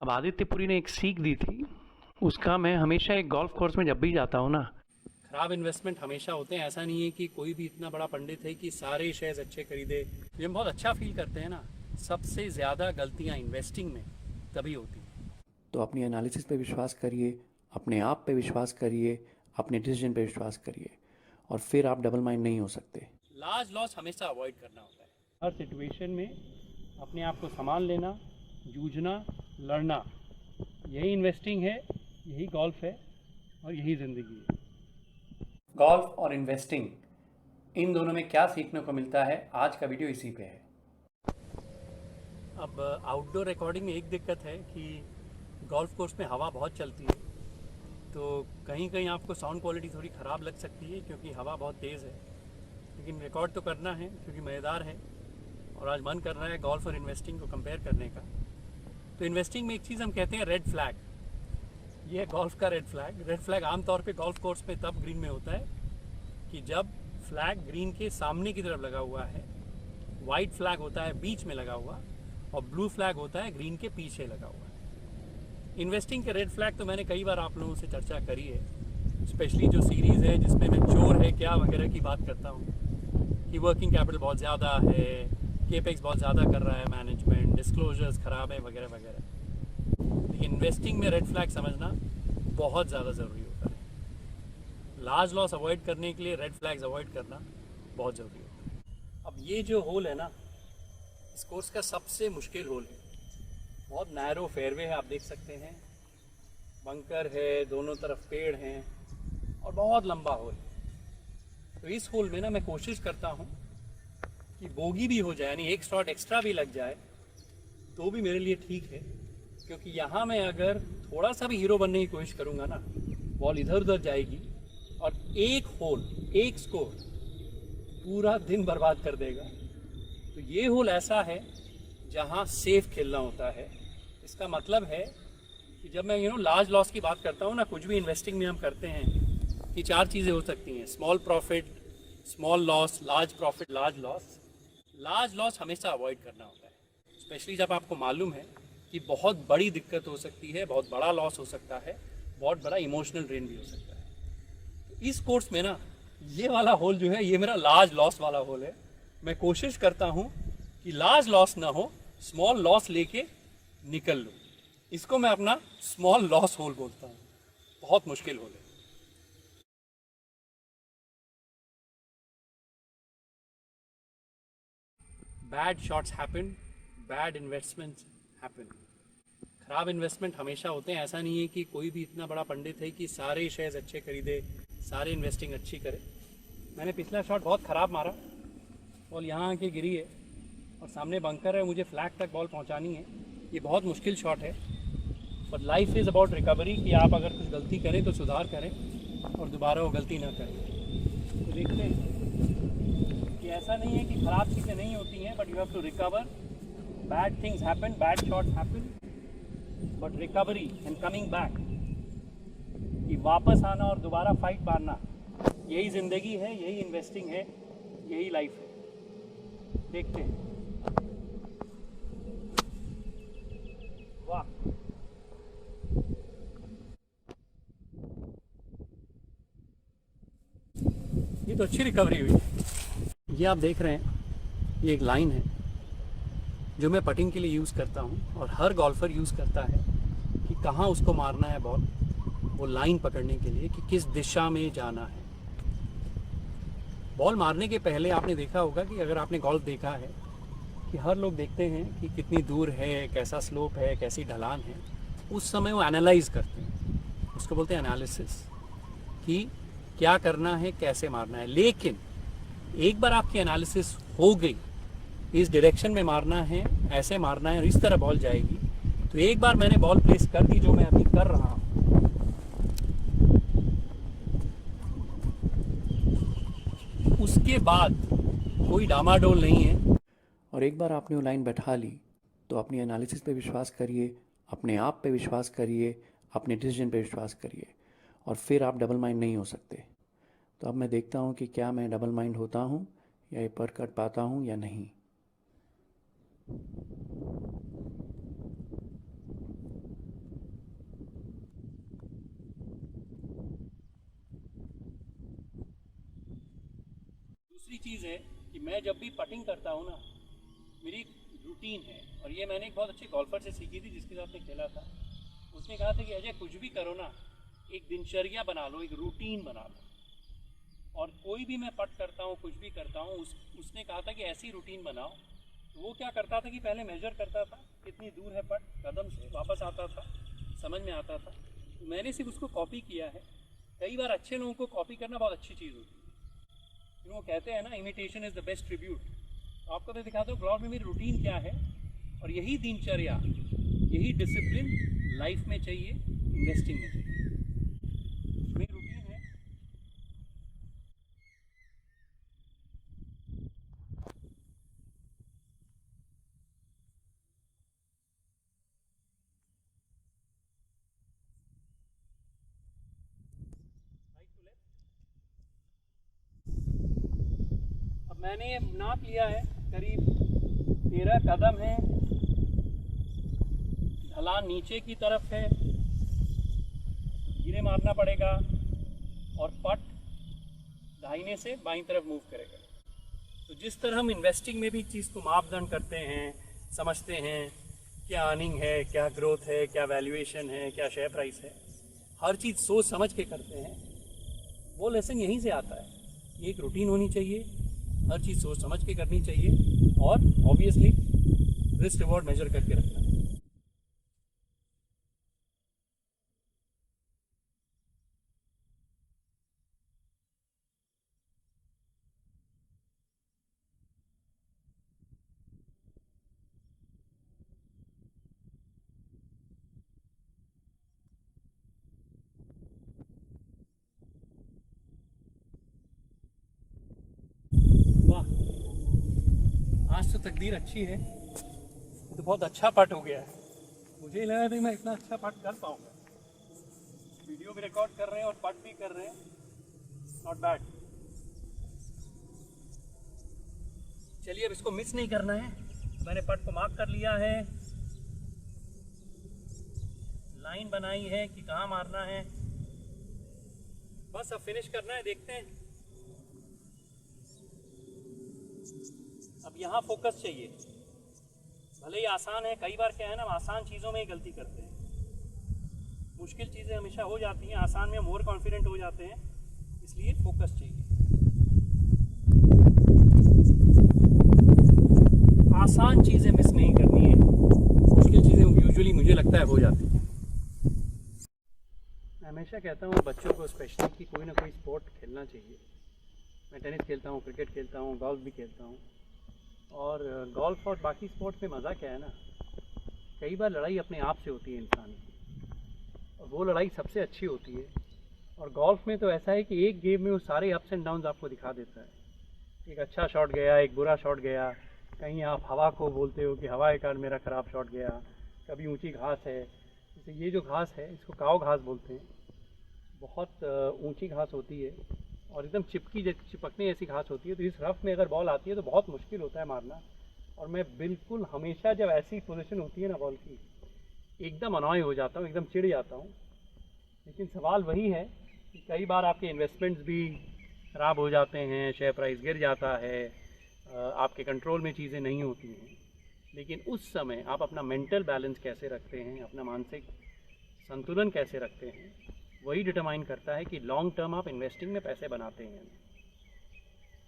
अब आदित्यपुरी ने एक सीख दी थी, उसका मैं हमेशा एक गोल्फ कोर्स में जब भी जाता हूँ ना, खराब इन्वेस्टमेंट हमेशा होते हैं। ऐसा नहीं है कि कोई भी इतना बड़ा पंडित है कि सारे शेयर्स अच्छे खरीदे। ये हम बहुत अच्छा फील करते हैं ना। सबसे ज़्यादा गलतियाँ इन्वेस्टिंग में तभी होती हैं। तो अपनी एनालिसिस पे विश्वास करिए, अपने आप पे विश्वास करिए, अपने डिसीजन पे विश्वास करिए और फिर आप डबल माइंड नहीं हो सकते। लार्ज लॉस हमेशा अवॉइड करना होता है। हर सिचुएशन में अपने आप को संभाल लेना, जूझना, लड़ना, यही इन्वेस्टिंग है, यही गोल्फ है और यही ज़िंदगी है। गोल्फ और इन्वेस्टिंग, इन दोनों में क्या सीखने को मिलता है, आज का वीडियो इसी पे है। अब आउटडोर रिकॉर्डिंग में एक दिक्कत है कि गोल्फ कोर्स में हवा बहुत चलती है, तो कहीं कहीं आपको साउंड क्वालिटी थोड़ी ख़राब लग सकती है क्योंकि हवा बहुत तेज़ है। लेकिन रिकॉर्ड तो करना है क्योंकि मज़ेदार है और आज मन कर रहा है गोल्फ और इन्वेस्टिंग को कंपेयर करने का। तो इन्वेस्टिंग में एक चीज़ हम कहते हैं रेड फ्लैग। ये है गोल्फ का रेड फ्लैग। रेड फ्लैग आमतौर पे गोल्फ कोर्स में तब ग्रीन में होता है कि जब फ्लैग ग्रीन के सामने की तरफ लगा हुआ है, वाइट फ्लैग होता है बीच में लगा हुआ और ब्लू फ्लैग होता है ग्रीन के पीछे लगा हुआ है। इन्वेस्टिंग के रेड फ्लैग तो मैंने कई बार आप लोगों से चर्चा करी है, स्पेशली जो सीरीज़ है जिसमें मैं चोर है क्या वगैरह की बात करता हूँ कि वर्किंग कैपिटल बहुत ज़्यादा है, केपेक्स बहुत ज़्यादा कर रहा है मैनेजमेंट, डिस्क्लोजर्स ख़राब है वगैरह वगैरह। लेकिन इन्वेस्टिंग में रेड फ्लैग समझना बहुत ज़्यादा ज़रूरी होता है। लार्ज लॉस अवॉइड करने के लिए रेड फ्लैग्स अवॉइड करना बहुत ज़रूरी होता है। अब ये जो होल है ना, इस कोर्स का सबसे मुश्किल होल है। बहुत नैरो फेयरवे है, आप देख सकते हैं, बंकर है, दोनों तरफ पेड़ हैं और बहुत लंबा होल है। तो इस होल में ना मैं कोशिश करता हूँ कि बोगी भी हो जाए, यानी एक शॉट एक्स्ट्रा भी लग जाए तो भी मेरे लिए ठीक है, क्योंकि यहाँ मैं अगर थोड़ा सा भी हीरो बनने की कोशिश करूँगा ना, बॉल इधर उधर जाएगी और एक होल, एक स्कोर पूरा दिन बर्बाद कर देगा। तो ये होल ऐसा है जहाँ सेफ खेलना होता है। इसका मतलब है कि जब मैं लार्ज लॉस की बात करता हूँ ना, कुछ भी इन्वेस्टिंग में हम करते हैं कि चार चीज़ें हो सकती हैं: small profit, small loss, large profit, large loss. Large loss हमेशा अवॉइड करना होता है, स्पेशली जब आपको मालूम है कि बहुत बड़ी दिक्कत हो सकती है, बहुत बड़ा लॉस हो सकता है, बहुत बड़ा इमोशनल ड्रेन भी हो सकता है। तो इस कोर्स में ना ये वाला होल जो है, ये मेरा लार्ज लॉस वाला होल है। मैं कोशिश करता हूँ कि लार्ज लॉस ना हो, स्मॉल लॉस लेके निकल लूँ। इसको मैं अपना स्मॉल लॉस होल बोलता हूँ। बहुत मुश्किल होल है। Bad shots happen, bad investments happen. खराब इन्वेस्टमेंट हमेशा होते हैं। ऐसा नहीं है कि कोई भी इतना बड़ा पंडित है कि सारे शेयर्स अच्छे खरीदे, सारे इन्वेस्टिंग अच्छी करे। मैंने पिछला शॉट बहुत ख़राब मारा, बॉल यहाँ आके गिरी है और सामने बंकर है, मुझे फ्लैग तक बॉल पहुँचानी है। ये बहुत मुश्किल शॉट है, but life is about recovery, कि आप अगर कुछ गलती करें तो सुधार करें और दोबारा वो गलती ना करें। तो देखते हैं कि ऐसा नहीं है कि ख़राब चीज़ें नहीं होती हैं, but you have to recover. Bad things happen, bad shots happen, but recovery and coming back, कि वापस आना और दोबारा फाइट मारना, यही ज़िंदगी है, यही इन्वेस्टिंग है, यही लाइफ है। देखते हैं। वाह, ये तो अच्छी रिकवरी हुई। ये आप देख रहे हैं, ये एक लाइन है जो मैं पटिंग के लिए यूज़ करता हूँ और हर गोल्फर यूज़ करता है कि कहाँ उसको मारना है बॉल, वो लाइन पकड़ने के लिए कि किस दिशा में जाना है। बॉल मारने के पहले आपने देखा होगा कि अगर आपने गोल्फ देखा है कि हर लोग देखते हैं कि कितनी दूर है, कैसा स्लोप है, कैसी ढलान है, उस समय वो एनालाइज करते हैं, उसको बोलते हैं एनालिसिस, कि क्या करना है, कैसे मारना है। लेकिन एक बार आपकी एनालिसिस हो गई, इस डायरेक्शन में मारना है, ऐसे मारना है और इस तरह बॉल जाएगी, तो एक बार मैंने बॉल प्लेस कर दी, जो मैं अभी कर रहा हूँ, उसके बाद कोई डामाडोल नहीं है। और एक बार आपने वो लाइन बैठा ली तो अपनी एनालिसिस पे विश्वास करिए, अपने आप पे विश्वास करिए, अपने डिसीजन पे विश्वास करिए और फिर आप डबल माइंड नहीं हो सकते। तो अब मैं देखता हूँ कि क्या मैं डबल माइंड होता हूँ या ये पर कर पाता हूँ या नहीं। दूसरी चीज़ है कि मैं जब भी पटिंग करता हूँ ना, मेरी रूटीन है, और ये मैंने एक बहुत अच्छे गोल्फर से सीखी थी जिसके साथ मैं खेला था। उसने कहा था कि अजय कुछ भी करो ना, एक दिनचर्या बना लो, एक रूटीन बना लो। और कोई भी मैं पट करता हूँ, कुछ भी करता हूँ, उसने कहा था कि ऐसी रूटीन बनाओ। तो वो क्या करता था कि पहले मेजर करता था कितनी दूर है पट, कदम से वापस आता था, समझ में आता था। तो मैंने सिर्फ उसको कॉपी किया है। कई बार अच्छे लोगों को कॉपी करना बहुत अच्छी चीज़ होती है। वो कहते हैं ना, imitation is the best tribute. तो आपको तो दिखाता हूँ गोल्फ में मेरी रूटीन क्या है, और यही दिनचर्या, यही डिसिप्लिन लाइफ में चाहिए, इन्वेस्टिंग में चाहिए। मेरी रूटीन है। Right to left. अब मैंने ये नाप लिया है, करीब 13 कदम है, ढलान नीचे की तरफ है, धीरे मारना पड़ेगा, और पट दाहिने से बाईं तरफ मूव करेगा। तो जिस तरह हम इन्वेस्टिंग में भी चीज़ को मापदंड करते हैं, समझते हैं क्या अर्निंग है, क्या ग्रोथ है, क्या वैल्यूएशन है, क्या शेयर प्राइस है, हर चीज़ सोच समझ के करते हैं, वो लेसन यहीं से आता है। ये एक रूटीन होनी चाहिए, हर चीज़ सोच समझ के करनी चाहिए, और ऑब्वियसली रिस्क रिवॉर्ड मेजर करके रखना है। वाह, आज तो तकदीर अच्छी है, तो बहुत अच्छा पट हो गया है। मुझे ही लगा था मैं इतना अच्छा पट कर पाऊंगा। वीडियो भी रिकॉर्ड कर रहे हैं और पट भी कर रहे हैं, नॉट बैड। चलिए, अब इसको मिस नहीं करना है। मैंने पट को मार्क कर लिया है, लाइन बनाई है कि कहाँ मारना है, बस अब फिनिश करना है। देखते हैं, अब यहाँ फोकस चाहिए। भले ही आसान है, कई बार क्या है ना, हम आसान चीज़ों में ही गलती करते हैं, मुश्किल चीज़ें हमेशा हो जाती हैं, आसान में हम ओवर कॉन्फिडेंट हो जाते हैं, इसलिए फोकस चाहिए। आसान चीज़ें मिस नहीं करनी है, मुश्किल चीज़ें यूजुअली मुझे लगता है हो जाती हैं। मैं हमेशा कहता हूँ बच्चों को स्पेशली कि कोई ना कोई स्पोर्ट खेलना चाहिए। मैं टेनिस खेलता हूँ, क्रिकेट खेलता हूँ, गोल्फ भी खेलता हूँ। और गोल्फ और बाकी स्पोर्ट्स में मज़ा क्या है ना, कई बार लड़ाई अपने आप से होती है इंसान की, और वो लड़ाई सबसे अच्छी होती है। और गोल्फ में तो ऐसा है कि एक गेम में वो सारे अप्स एंड डाउन्स आपको दिखा देता है। एक अच्छा शॉट गया, एक बुरा शॉट गया, कहीं आप हवा को बोलते हो कि हवा के कारण मेरा ख़राब शॉट गया, कभी ऊंची घास है, जैसे ये जो घास है इसको काव घास बोलते हैं, बहुत ऊंची घास होती है और एकदम चिपकने जैसी घास होती है। तो इस रफ में अगर बॉल आती है तो बहुत मुश्किल होता है मारना। और मैं बिल्कुल हमेशा जब ऐसी पोजीशन होती है ना बॉल की, एकदम अनॉय हो जाता हूँ, एकदम चिढ़ जाता हूँ। लेकिन सवाल वही है कि कई बार आपके इन्वेस्टमेंट्स भी ख़राब हो जाते हैं, शेयर प्राइस गिर जाता है, आपके कंट्रोल में चीज़ें नहीं होती हैं। लेकिन उस समय आप अपना मेंटल बैलेंस कैसे रखते हैं, अपना मानसिक संतुलन कैसे रखते हैं, वही डिटरमाइन करता है कि लॉन्ग टर्म आप इन्वेस्टिंग में पैसे बनाते हैं।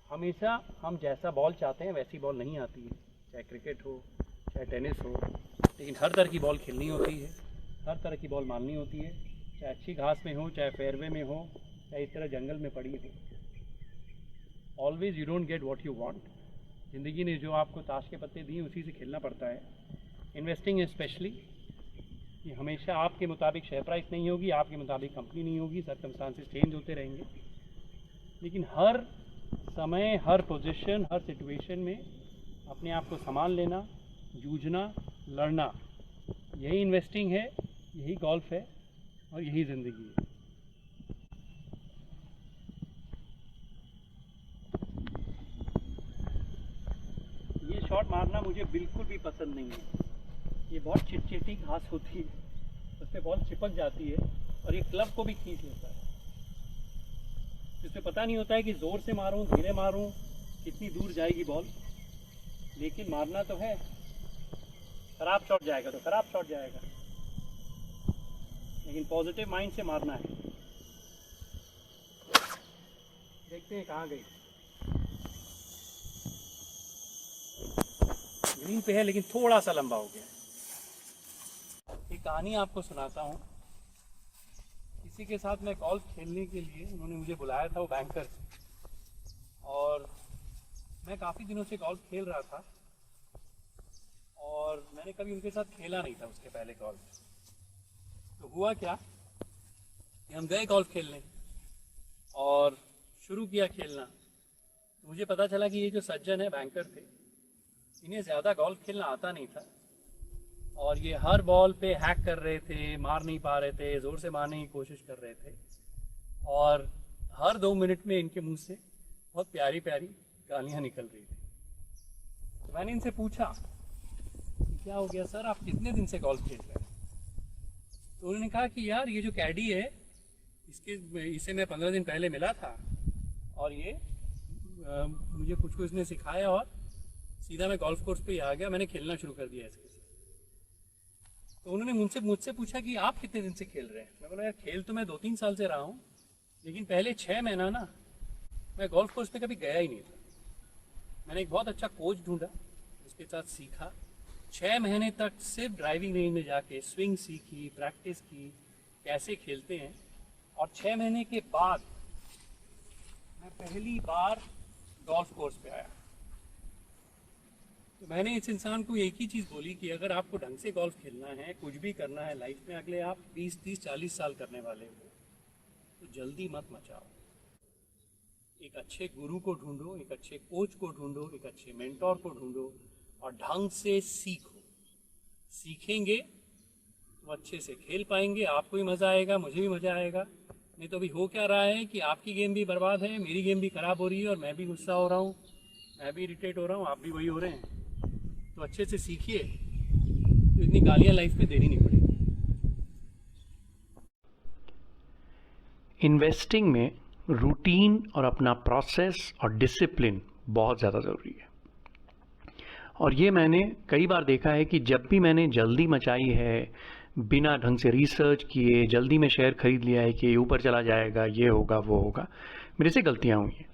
हमेशा हम जैसा बॉल चाहते हैं वैसी बॉल नहीं आती है, चाहे क्रिकेट हो, चाहे टेनिस हो। लेकिन हर तरह की बॉल खेलनी होती है, हर तरह की बॉल मारनी होती है, चाहे अच्छी घास में हो, चाहे फेयरवे में हो, चाहे इस तरह जंगल में पड़ी हो। Always you don't get what you want. ज़िंदगी ने जो आपको ताश के पत्ते दिए उसी से खेलना पड़ता है। इन्वेस्टिंग स्पेशली कि हमेशा आपके मुताबिक शेयर प्राइस नहीं होगी, आपके मुताबिक कंपनी नहीं होगी, सर्कमस्टांसेस चेंज होते रहेंगे। लेकिन हर समय, हर पोजीशन, हर सिचुएशन में अपने आप को संभाल लेना, जूझना, लड़ना, यही इन्वेस्टिंग है, यही गोल्फ है और यही ज़िंदगी है। ये शॉट मारना मुझे बिल्कुल भी पसंद नहीं है। ये बहुत चिटचिटी घास होती है, उस पर बॉल चिपक जाती है और ये क्लब को भी खींच लेता है। इसमें पता नहीं होता है कि ज़ोर से मारूं, धीरे मारूं, कितनी दूर जाएगी बॉल, लेकिन मारना तो है। खराब शॉट जाएगा तो खराब शॉट जाएगा, लेकिन पॉजिटिव माइंड से मारना है। देखते हैं कहाँ गई। ग्रीन पे है लेकिन थोड़ा सा लंबा हो गया। एक कहानी आपको सुनाता हूँ। किसी के साथ मैं गोल्फ खेलने के लिए, उन्होंने मुझे बुलाया था, वो बैंकर थे, और मैं काफ़ी दिनों से गोल्फ खेल रहा था और मैंने कभी उनके साथ खेला नहीं था उसके पहले गोल्फ। तो हुआ क्या कि हम गए गोल्फ खेलने और शुरू किया खेलना। तो मुझे पता चला कि ये जो सज्जन है, बैंकर थे, इन्हें ज़्यादा गोल्फ खेलना आता नहीं था और ये हर बॉल पे हैक कर रहे थे, मार नहीं पा रहे थे, ज़ोर से मारने की कोशिश कर रहे थे और हर 2 मिनट में इनके मुंह से बहुत प्यारी प्यारी गालियाँ निकल रही थी। तो मैंने इनसे पूछा कि क्या हो गया सर, आप कितने दिन से गोल्फ खेल रहे हैं? तो उन्होंने कहा कि यार ये जो कैडी है, इसे मैं 15 दिन पहले मिला था और ये मुझे कुछ इसने सिखाया और सीधा मैं गोल्फ कोर्स पे ही आ गया, मैंने खेलना शुरू कर दिया इसके साथ। तो उन्होंने मुझसे पूछा कि आप कितने दिन से खेल रहे हैं? मैं बोला यार खेल तो मैं 2-3 साल से रहा हूँ, लेकिन पहले 6 महीना ना मैं गोल्फ कोर्स पे कभी गया ही नहीं था। मैंने एक बहुत अच्छा कोच ढूंढा, उसके साथ सीखा। 6 महीने तक सिर्फ ड्राइविंग रेंज में जाके स्विंग सीखी, प्रैक्टिस की, कैसे खेलते हैं। और 6 महीने के बाद मैं पहली बार गोल्फ कोर्स पे आया। तो मैंने इस इंसान को एक ही चीज़ बोली कि अगर आपको ढंग से गोल्फ खेलना है, कुछ भी करना है लाइफ में, अगले आप 20-30-40 साल करने वाले हो, तो जल्दी मत मचाओ। एक अच्छे गुरु को ढूंढो, एक अच्छे कोच को ढूंढो, एक अच्छे मेंटोर को ढूंढो और ढंग से सीखो। सीखेंगे तो अच्छे से खेल पाएंगे, आपको भी मज़ा आएगा, मुझे भी मज़ा आएगा। नहीं तो अभी हो क्या रहा है कि आपकी गेम भी बर्बाद है, मेरी गेम भी ख़राब हो रही है और मैं भी गुस्सा हो रहा हूँ, मैं भी इरिटेट हो रहा हूँ, आप भी वही हो रहे हैं। तो अच्छे से सीखिए, तो इतनी गालियाँ लाइफ में देनी नहीं पड़ेगी। इन्वेस्टिंग में रूटीन और अपना प्रोसेस और डिसिप्लिन बहुत ज़्यादा ज़रूरी है। और ये मैंने कई बार देखा है कि जब भी मैंने जल्दी मचाई है, बिना ढंग से रिसर्च किए जल्दी में शेयर खरीद लिया है कि ऊपर चला जाएगा, ये होगा वो होगा, मेरे से गलतियाँ हुई हैं।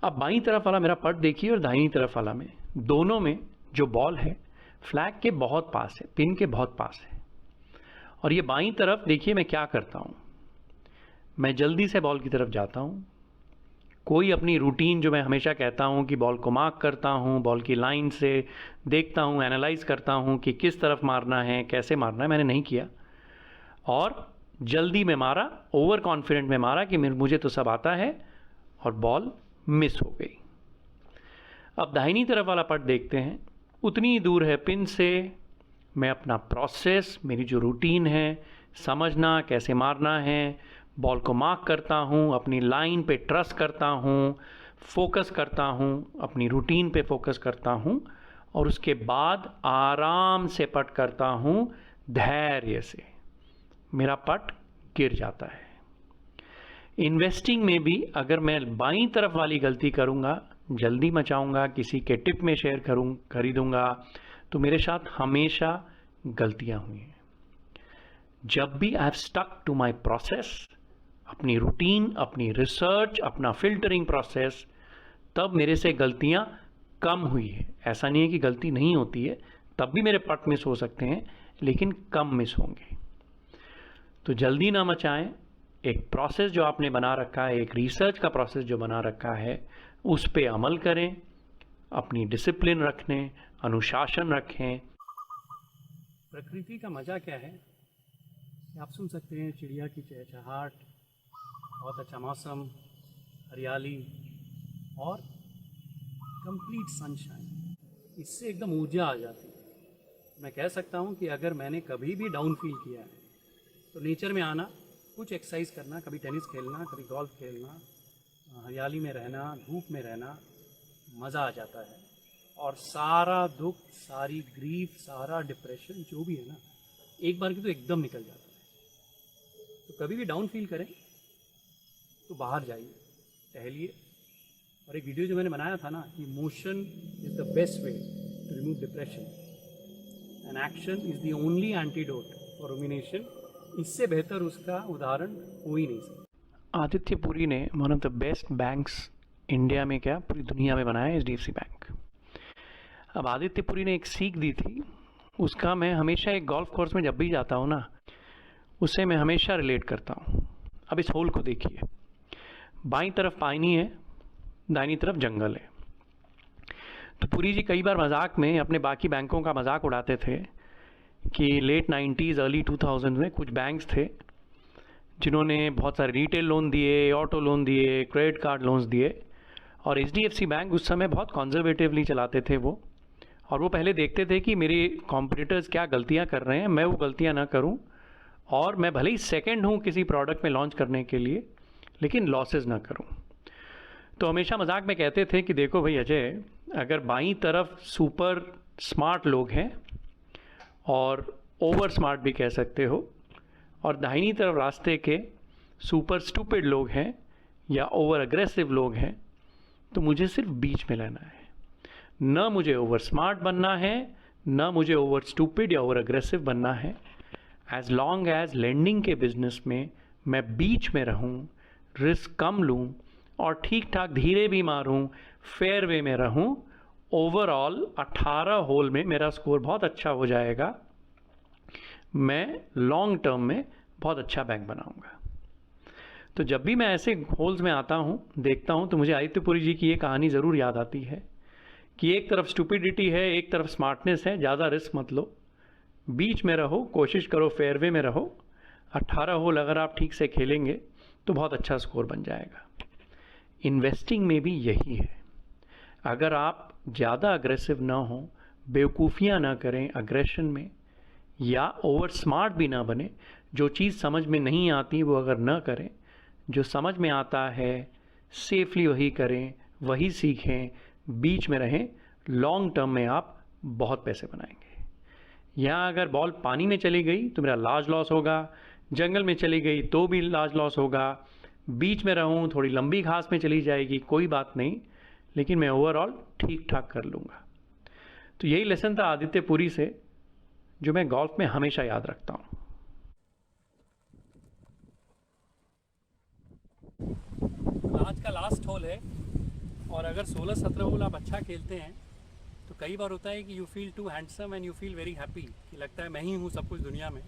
अब बाईं तरफ वाला मेरा पट देखिए और दाहिनी तरफ वाला में, दोनों में जो बॉल है फ्लैग के बहुत पास है, पिन के बहुत पास है। और ये बाईं तरफ देखिए मैं क्या करता हूँ, मैं जल्दी से बॉल की तरफ जाता हूँ। कोई अपनी रूटीन जो मैं हमेशा कहता हूँ कि बॉल को मार्क करता हूँ, बॉल की लाइन से देखता हूँ, एनालाइज करता हूँ कि किस तरफ मारना है, कैसे मारना है, मैंने नहीं किया और जल्दी में मारा, ओवर कॉन्फिडेंट में मारा कि मुझे तो सब आता है और बॉल मिस हो गई। अब दाहिनी तरफ वाला पट देखते हैं, उतनी दूर है पिन से। मैं अपना प्रोसेस, मेरी जो रूटीन है, समझना कैसे मारना है, बॉल को मार्क करता हूँ, अपनी लाइन पे ट्रस्ट करता हूँ, फोकस करता हूँ, अपनी रूटीन पे फोकस करता हूँ और उसके बाद आराम से पट करता हूँ, धैर्य से। मेरा पट गिर जाता है। इन्वेस्टिंग में भी अगर मैं बाईं तरफ वाली गलती करूँगा, जल्दी मचाऊँगा, किसी के टिप में शेयर खरीदूँगा, तो मेरे साथ हमेशा गलतियाँ हुई हैं। जब भी I have stuck to my process, अपनी रूटीन, अपनी रिसर्च, अपना फिल्टरिंग प्रोसेस, तब मेरे से गलतियाँ कम हुई है। ऐसा नहीं है कि गलती नहीं होती है, तब भी मेरे पट मिस हो सकते हैं, लेकिन कम मिस होंगे। तो जल्दी ना मचाएं। एक प्रोसेस जो आपने बना रखा है, एक रिसर्च का प्रोसेस जो बना रखा है, उस पे अमल करें, अपनी डिसिप्लिन रखें, अनुशासन रखें। प्रकृति का मज़ा क्या है, आप सुन सकते हैं चिड़िया की चहचहाट, बहुत अच्छा मौसम, हरियाली और कंप्लीट सनशाइन, इससे एकदम ऊर्जा आ जाती है। मैं कह सकता हूँ कि अगर मैंने कभी भी डाउन फील किया है तो नेचर में आना, कुछ एक्सरसाइज करना, कभी टेनिस खेलना, कभी गोल्फ खेलना, हरियाली में रहना, धूप में रहना, मज़ा आ जाता है और सारा दुख, सारी ग्रीफ, सारा डिप्रेशन जो भी है ना, एक बार की तो एकदम निकल जाता है। तो कभी भी डाउन फील करें तो बाहर जाइए, टहलिए और एक वीडियो जो मैंने बनाया था ना कि motion is the best way to remove depression and action is the only antidote for rumination, इससे बेहतर उसका उदाहरण हो ही नहीं सकता। आदित्य पुरी ने one of the best banks India में क्या पूरी दुनिया में बनाया, HDFC बैंक। अब आदित्य पुरी ने एक सीख दी थी, उसका मैं हमेशा एक गोल्फ कोर्स में जब भी जाता हूँ ना, उससे मैं हमेशा रिलेट करता हूँ। अब इस होल को देखिए, बाईं तरफ पानी है, दाहिनी तरफ जंगल है। तो पुरी जी कई बार मजाक में अपने बाकी बैंकों का मजाक उड़ाते थे कि लेट 90s अर्ली 2000 में कुछ बैंक्स थे जिन्होंने बहुत सारे रिटेल लोन दिए, ऑटो लोन दिए, क्रेडिट कार्ड लोन्स दिए, और HDFC बैंक उस समय बहुत कॉन्जर्वेटिवली चलाते थे वो। और वो पहले देखते थे कि मेरे कॉम्पिटिटर्स क्या गलतियां कर रहे हैं, मैं वो गलतियां ना करूं, और मैं भले ही सेकंड हूं किसी प्रोडक्ट में लॉन्च करने के लिए, लेकिन लॉसेस ना करूं। तो हमेशा मजाक में कहते थे कि देखो भाई अजय, अगर बाईं तरफ सुपर स्मार्ट लोग हैं और ओवर स्मार्ट भी कह सकते हो, और दाहिनी तरफ रास्ते के सुपर स्टूपिड लोग हैं या ओवर अग्रेसिव लोग हैं, तो मुझे सिर्फ बीच में लेना है। न मुझे ओवर स्मार्ट बनना है, न मुझे ओवर स्टूपिड या ओवर अग्रेसिव बनना है। एज लॉन्ग एज लेंडिंग के बिजनेस में मैं बीच में रहूं, रिस्क कम लूं और ठीक ठाक धीरे भी मारूं, फेयर वे में रहूं, ओवरऑल 18 होल में मेरा स्कोर बहुत अच्छा हो जाएगा। मैं लॉन्ग टर्म में बहुत अच्छा बैंक बनाऊंगा। तो जब भी मैं ऐसे होल्स में आता हूँ, देखता हूँ, तो मुझे आदित्य पुरी जी की ये कहानी ज़रूर याद आती है कि एक तरफ स्टूपिडिटी है, एक तरफ स्मार्टनेस है, ज़्यादा रिस्क मत लो, बीच में रहो, कोशिश करो फेयरवे में रहो। 18 होल अगर आप ठीक से खेलेंगे तो बहुत अच्छा स्कोर बन जाएगा। इन्वेस्टिंग में भी यही है, अगर आप ज़्यादा अग्रेसिव ना हो, बेवकूफ़ियाँ ना करें अग्रेशन में, या ओवर स्मार्ट भी ना बने, जो चीज़ समझ में नहीं आती वो अगर ना करें, जो समझ में आता है सेफली वही करें, वही सीखें, बीच में रहें, लॉन्ग टर्म में आप बहुत पैसे बनाएंगे। यहाँ अगर बॉल पानी में चली गई तो मेरा लार्ज लॉस होगा, जंगल में चली गई तो भी लार्ज लॉस होगा, बीच में रहूँ, थोड़ी लंबी घास में चली जाएगी, कोई बात नहीं, लेकिन मैं ओवरऑल ठीक ठाक कर लूँगा। तो यही लेसन था आदित्य पुरी से, जो मैं गोल्फ में हमेशा याद रखता हूँ। आज का लास्ट होल है, और अगर 16-17 होल आप अच्छा खेलते हैं तो कई बार होता है कि you feel too handsome and you feel very happy, कि लगता है मैं ही हूँ सब कुछ दुनिया में,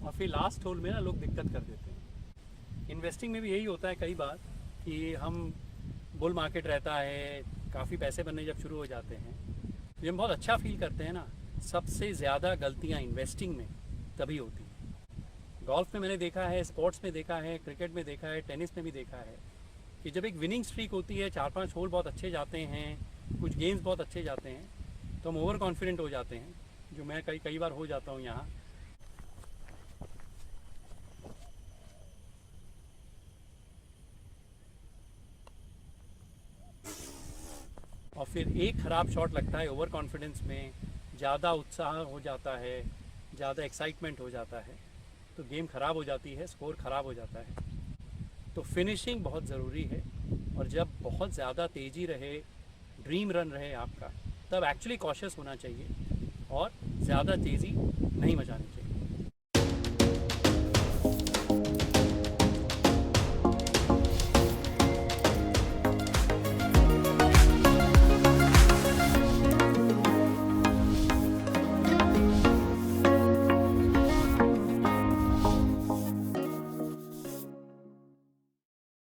और फिर लास्ट होल में ना लोग दिक्कत कर देते हैं। इन्वेस्टिंग में भी यही होता है कई बार कि हम बुल मार्केट रहता है, काफ़ी पैसे बनने जब शुरू हो जाते हैं तो हम बहुत अच्छा फील करते हैं ना। सबसे ज़्यादा गलतियाँ इन्वेस्टिंग में तभी होती हैं। गोल्फ में मैंने देखा है, स्पोर्ट्स में देखा है, क्रिकेट में देखा है, टेनिस में भी देखा है कि जब एक विनिंग स्ट्रीक होती है, 4-5 होल बहुत अच्छे जाते हैं, कुछ गेम्स बहुत अच्छे जाते हैं, तो हम ओवर कॉन्फिडेंट हो जाते हैं, जो मैं कई बार हो जाता हूँ यहाँ। और फिर एक ख़राब शॉट लगता है ओवर कॉन्फिडेंस में, ज़्यादा उत्साह हो जाता है, ज़्यादा एक्साइटमेंट हो जाता है, तो गेम ख़राब हो जाती है, स्कोर ख़राब हो जाता है। तो फिनिशिंग बहुत ज़रूरी है, और जब बहुत ज़्यादा तेज़ी रहे, ड्रीम रन रहे आपका, तब एक्चुअली कॉशियस होना चाहिए और ज़्यादा तेज़ी नहीं मचानी चाहिए।